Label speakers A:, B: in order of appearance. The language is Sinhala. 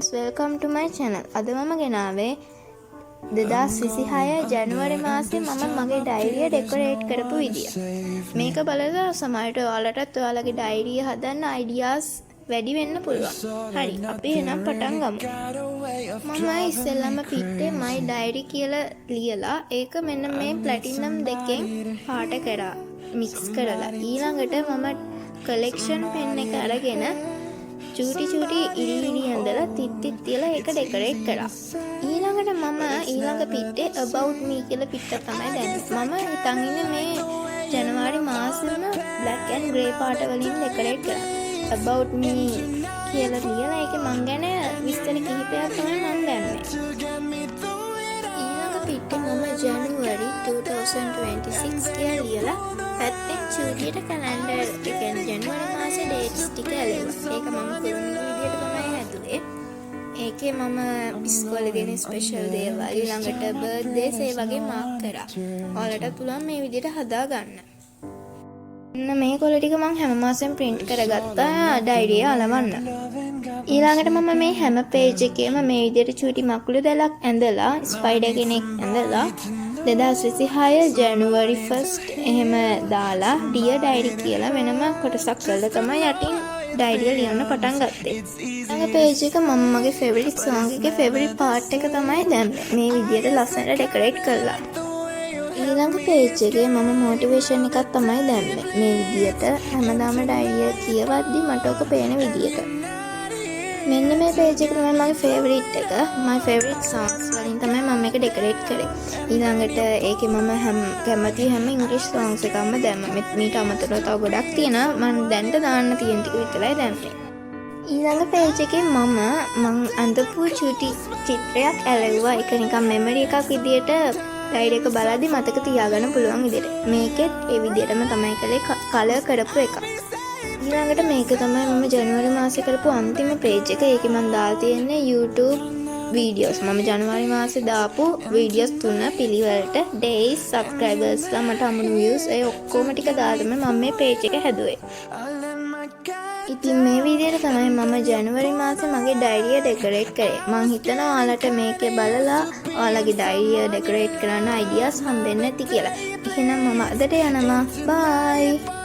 A: friends, welcome to my channel. අද මම ගෙනාවේ 2026 ජනවාරි මාසේ මම මගේ ඩයරිය ඩෙකොරේට් කරපු විදිය. මේක බලලා සමහරට ඔයාලටත් ඔයාලගේ ඩයරිය හදන්න අයිඩියාස් වැඩි වෙන්න පුළුවන්. හරි, අපි එහෙනම් පටන් ගමු. මම ඉස්සෙල්ලාම පිටේ my diary කියලා ලියලා ඒක මෙන්න මේ ප්ලැටිනම් දෙකෙන් පාට කරා මික්ස් කරලා ඊළඟට මම කලෙක්ෂන් පෙන් එක අරගෙන චූටි චූටි ඉරි ඇඳලා තිත් තියලා ඒක ඩෙකොරේට් කරා. ඊළඟට මම ඊළඟ පිටේ about me කියලා පිට්ට තමයි දැම්මේ. මම හිතන් ඉන්නේ මේ ජනවාරි මාසෙම black and grey පාට වලින් ඩෙකොරේට් කරා. about me කියලා ලියලා ඒකේ මං ගැන විස්තර කිහිපයක් තමයි මම දැම්මේ. ඊළඟ පිටේ මම ජනවාරි 2026 කියලා ලියලා පැත්තෙන් චූටියට කැලෙන්ඩර් එකෙන් ජනවාරි මාසේ ඩේට්ස් ටික ඇලෙව්වා. ඒක මම කුරුමිනි විදියට තමයි හැදුවේ. ඒකේ මම ඉස්කෝලේ දෙන ස්පෙෂල් දේවල් ඊළඟට බර්ත්ඩේස් ඒ වගේ මාක් කරා. ඔයාලට පුළුවන් මේ විදියට හදා ගන්න. මේ කොළ ටික මම හැම මාසෙම print කරගත්තා ඩයරිය අලවන්න. ඊළඟට මම මේ හැම page එකේම මේ විදියට චූටි මකුළු දැලක් ඇඳලා ස්පයිඩර් කෙනෙක් ඇඳලා 2026 ජනවාරි 1 එහෙම දාලා dear diary කියලා වෙනම කොටසක් කරලා තමයි යටින් ඩයරිය ලියන්න පටන් ගත්තේ. ඊළඟ page එක මම මගේ favorite song එකේ favorite part එක තමයි දැම්මේ. මේ විදියට ලස්සනට decorate කරලා. ඊළඟ page එකේ මම motivation එකක් තමයි දැම්මේ. මේ විදියට හැමදාම ඩයරිය කියවද්දි මට ඔක පේන විදියට. මෙන්න මේ page එක තමයි මගේ favorite එක. my favorite songs වලින් තමයි මම මේක decorate කරේ. ඊළඟට ඒකේ මම කැමති හැම English songs එකක්ම දැම්මා. මීට අමතරව තව ගොඩක් තියෙනවා. මම දැන්ට දාන්න තියෙන ටික විතරයි දැම්මේ. ඊළඟ page එකේ මම අඳපු චූටි චිත්‍රයක් ඇලෙව්වා. ඒක නිකන් memory එකක් විදියට ඩයරි එක බලද්දි මතක තියාගන්න පුළුවන් විදියට. මේකෙත් ඒ විදියටම තමයි කළේ කලර් කරපු එකක්. ඊළඟට මේක තමයි මම ජනවාරි මාසේ කරපු අන්තිම page එක. ඒකේ මම දාලා තියෙන්නේ YouTube videos. මම ජනවාරි මාසේ දාපු videos 3 පිළිවෙලට days subscribers ලා මට හම්බුණු views ඒ ඔක්කොම ටික දාලා මම මේ page එක හැදුවේ. ඉතින් මේ විදිහට තමයි මම ජනවාරි මාසේ මගේ ඩයරිය ඩෙකොරේට් කරේ. මම හිතනවා ඔයාලට මේකේ බලලා ඔයාලගේ ඩයරිය ඩෙකොරේට් කරන්න අයිඩියාස් හම්බෙන්න ඇති කියලා. එහෙනම් මම අදට යනවා. බයි.